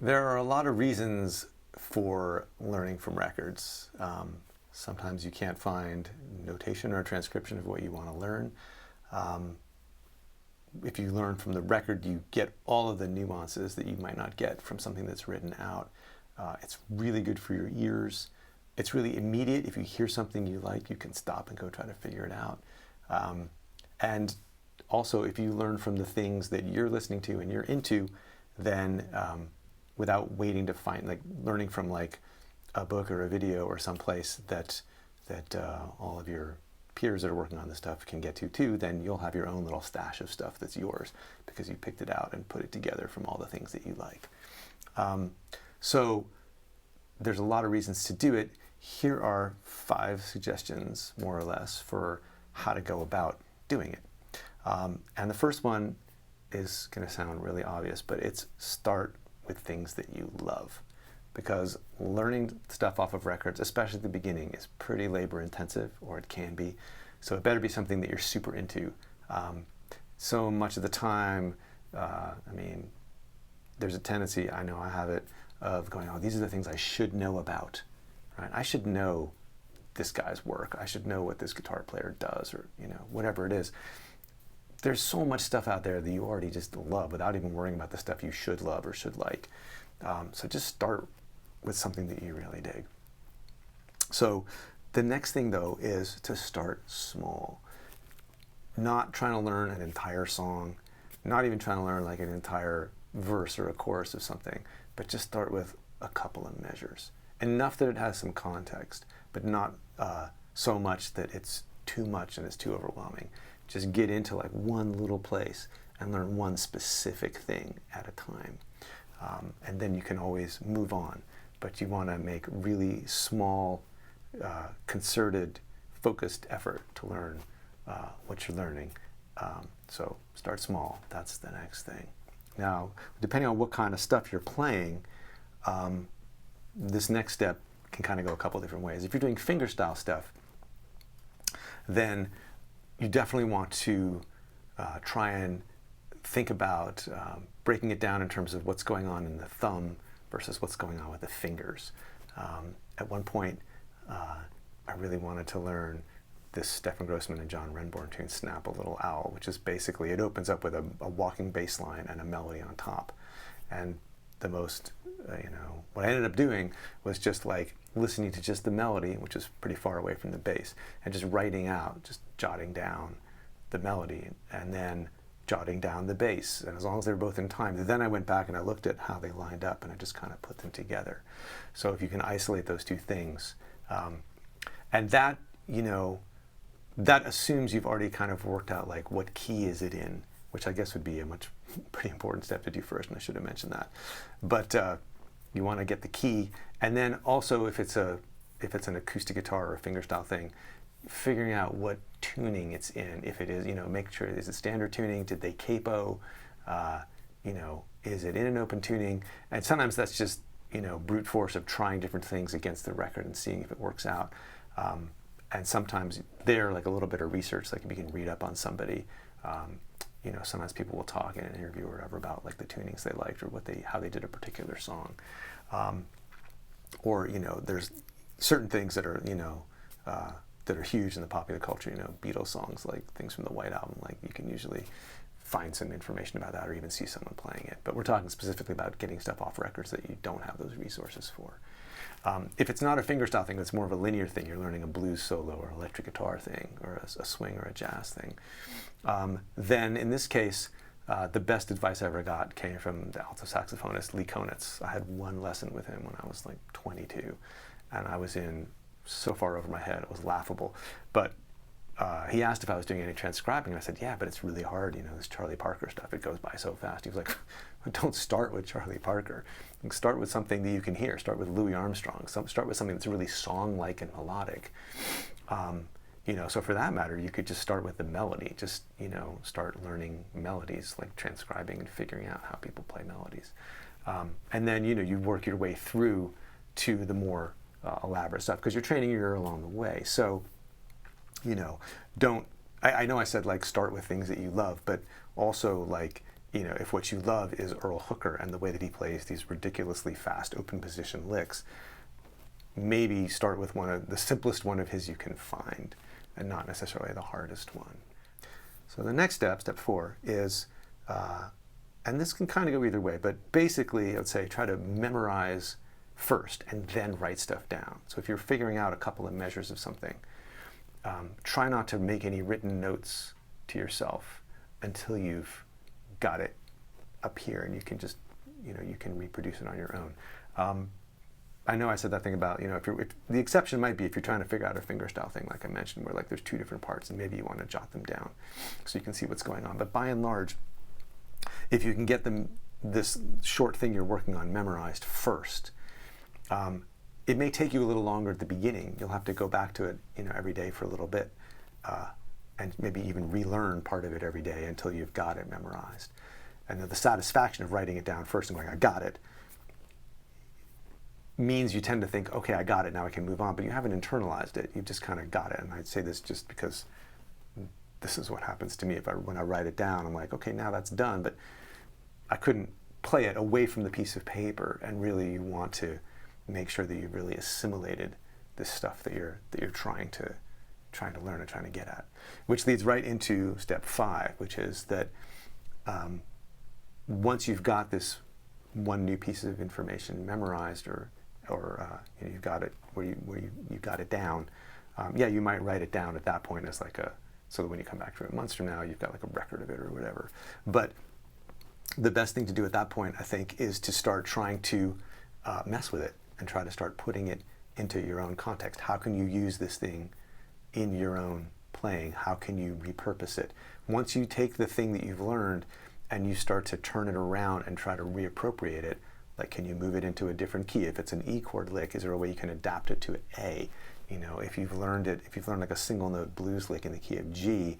There are a lot of reasons for learning from records. Sometimes you can't find notation or transcription of what you want to learn. If you learn from the record, you get all of the nuances that you might not get from something that's written out. It's really good for your ears. It's really immediate. If you hear something you like, you can stop and go try to figure it out. And also, if you learn from the things that you're listening to and you're into, then without waiting to find, like learning from like a book or a video or someplace that all of your peers that are working on this stuff can get to too, then you'll have your own little stash of stuff that's yours because you picked it out and put it together from all the things that you like. So there's a lot of reasons to do it. Here are 5 suggestions, more or less, for how to go about doing it. And the first one is going to sound really obvious, but it's start with things that you love. Because learning stuff off of records, especially at the beginning, is pretty labor intensive, or it can be. So it better be something that you're super into. So much of the time, there's a tendency, I know I have it, of going, oh, these are the things I should know about, right? I should know this guy's work. I should know what this guitar player does, or whatever it is. There's so much stuff out there that you already just love without even worrying about the stuff you should love or should like. So just start with something that you really dig. So the next thing, though, is to start small. Not trying to learn an entire song, not even trying to learn like an entire verse or a chorus of something, but just start with a couple of measures. Enough that it has some context, but not so much that it's too much and it's too overwhelming. Just get into like one little place and learn one specific thing at a time. And then you can always move on. But you want to make really small, concerted, focused effort to learn what you're learning. So start small. That's the next thing. Now, depending on what kind of stuff you're playing, this next step can kind of go a couple different ways. If you're doing fingerstyle stuff, then you definitely want to try and think about breaking it down in terms of what's going on in the thumb versus what's going on with the fingers. At one point, I really wanted to learn this Stefan Grossman and John Renbourn tune, Snap a Little Owl, which is basically, it opens up with a walking bass line and a melody on top. And the most, what I ended up doing was just like listening to just the melody, which is pretty far away from the bass, and just writing out, just jotting down the melody, and then jotting down the bass, and as long as they were both in time. Then I went back and I looked at how they lined up, and I just kind of put them together. So if you can isolate those two things, and that, that assumes you've already kind of worked out like what key is it in, which I guess would be a pretty important step to do first, and I should have mentioned that. But you want to get the key, and then also if it's an acoustic guitar or a fingerstyle thing, figuring out what tuning it's in. If it is, make sure, is it standard tuning? Did they capo? Is it in an open tuning? And sometimes that's just, brute force of trying different things against the record and seeing if it works out. And sometimes they're like a little bit of research, like if you can read up on somebody. Sometimes people will talk in an interview or whatever about like the tunings they liked or how they did a particular song. Or there's certain things that are, that are huge in the popular culture, Beatles songs, like things from the White Album, like you can usually find some information about that or even see someone playing it. But we're talking specifically about getting stuff off records that you don't have those resources for. If it's not a fingerstyle thing, it's more of a linear thing, you're learning a blues solo or electric guitar thing or a swing or a jazz thing, then in this case, the best advice I ever got came from the alto saxophonist Lee Konitz. I had one lesson with him when I was like 22, and I was in so far over my head, it was laughable. But he asked if I was doing any transcribing, and I said, yeah, but it's really hard, this Charlie Parker stuff, it goes by so fast. He was like, don't start with Charlie Parker. Start with something that you can hear. Start with Louis Armstrong. Start with something that's really song-like and melodic. So for that matter, you could just start with the melody. Just, start learning melodies, like transcribing and figuring out how people play melodies. And then, you work your way through to the more elaborate stuff, because you're training your ear along the way. So, I know I said like start with things that you love, but also like if what you love is Earl Hooker and the way that he plays these ridiculously fast open position licks, maybe start with the simplest one of his you can find, and not necessarily the hardest one. So the next step, step 4, is, and this can kind of go either way, but basically I'd say try to memorize first and then write stuff down. So if you're figuring out a couple of measures of something, try not to make any written notes to yourself until you've got it up here and you can just, you can reproduce it on your own. I know I said that thing about, if the exception might be if you're trying to figure out a fingerstyle thing, like I mentioned, where like there's 2 different parts and maybe you want to jot them down so you can see what's going on. But by and large, if you can get this short thing you're working on memorized first, it may take you a little longer at the beginning. You'll have to go back to it, every day for a little bit, and maybe even relearn part of it every day until you've got it memorized. And the satisfaction of writing it down first and going, I got it, means you tend to think, okay, I got it, now I can move on, but you haven't internalized it. You've just kind of got it. And I'd say this just because this is what happens to me. When I write it down, I'm like, okay, now that's done, but I couldn't play it away from the piece of paper. And really, you want to make sure that you've really assimilated this stuff that you're trying to learn and trying to get at. Which leads right into step 5, which is that once you've got this one new piece of information memorized, or you've got it where you got it down, you might write it down at that point as so that when you come back to it months from now, you've got like a record of it or whatever. But the best thing to do at that point, I think, is to start trying to mess with it and try to start putting it into your own context. How can you use this thing in your own playing? How can you repurpose it? Once you take the thing that you've learned and you start to turn it around and try to reappropriate it, like can you move it into a different key? If it's an E chord lick, is there a way you can adapt it to an A? If you've learned like a single note blues lick in the key of G,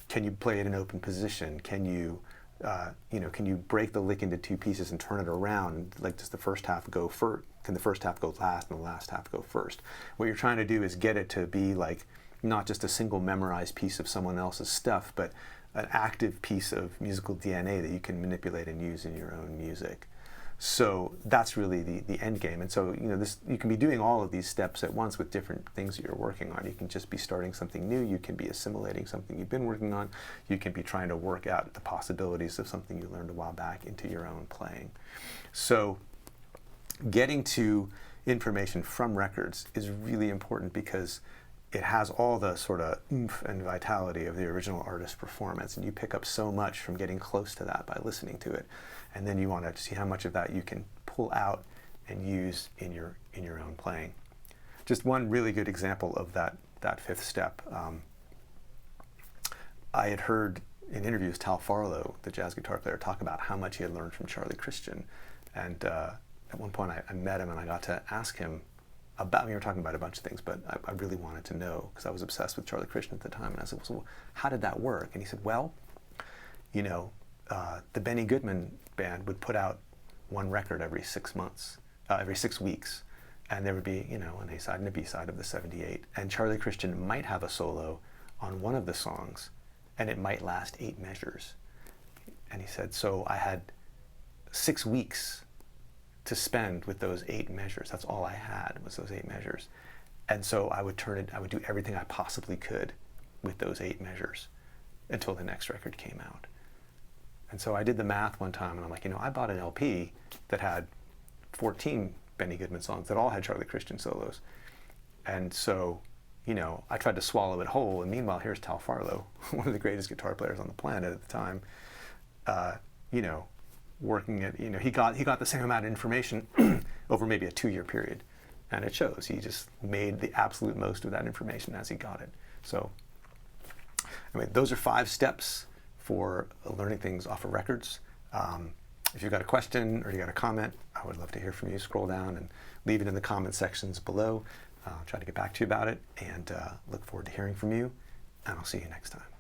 can you play it in open position? Can you break the lick into 2 pieces and turn it around? Like, does the first half go first? Can the first half go last and the last half go first? What you're trying to do is get it to be like not just a single memorized piece of someone else's stuff, but an active piece of musical DNA that you can manipulate and use in your own music. So that's really the end game. And so, you can be doing all of these steps at once with different things that you're working on. You can just be starting something new. You can be assimilating something you've been working on. You can be trying to work out the possibilities of something you learned a while back into your own playing. So getting to information from records is really important because it has all the sort of oomph and vitality of the original artist's performance, and you pick up so much from getting close to that by listening to it. And then you want to see how much of that you can pull out and use in your own playing. Just one really good example of that 5th step. I had heard in interviews Tal Farlow, the jazz guitar player, talk about how much he had learned from Charlie Christian. And at one point I met him and I got to ask him about, we were talking about a bunch of things, but I really wanted to know because I was obsessed with Charlie Christian at the time. And I said, well, how did that work? And he said, well, the Benny Goodman band would put out one record every 6 months, every 6 weeks. And there would be, an A side and a B side of the 78. And Charlie Christian might have a solo on one of the songs, and it might last 8 measures. And he said, so I had 6 weeks to spend with those 8 measures. That's all I had was those 8 measures. And so I would do everything I possibly could with those 8 measures until the next record came out. And so I did the math one time, and I'm like, I bought an LP that had 14 Benny Goodman songs that all had Charlie Christian solos. And so, I tried to swallow it whole, and meanwhile, here's Tal Farlow, one of the greatest guitar players on the planet at the time, working at, he got the same amount of information over maybe a 2-year period. And it shows. He just made the absolute most of that information as he got it. So, those are 5 steps for learning things off of records. If you've got a question or you got a comment, I would love to hear from you. Scroll down and leave it in the comment sections below. I'll try to get back to you about it, and look forward to hearing from you, and I'll see you next time.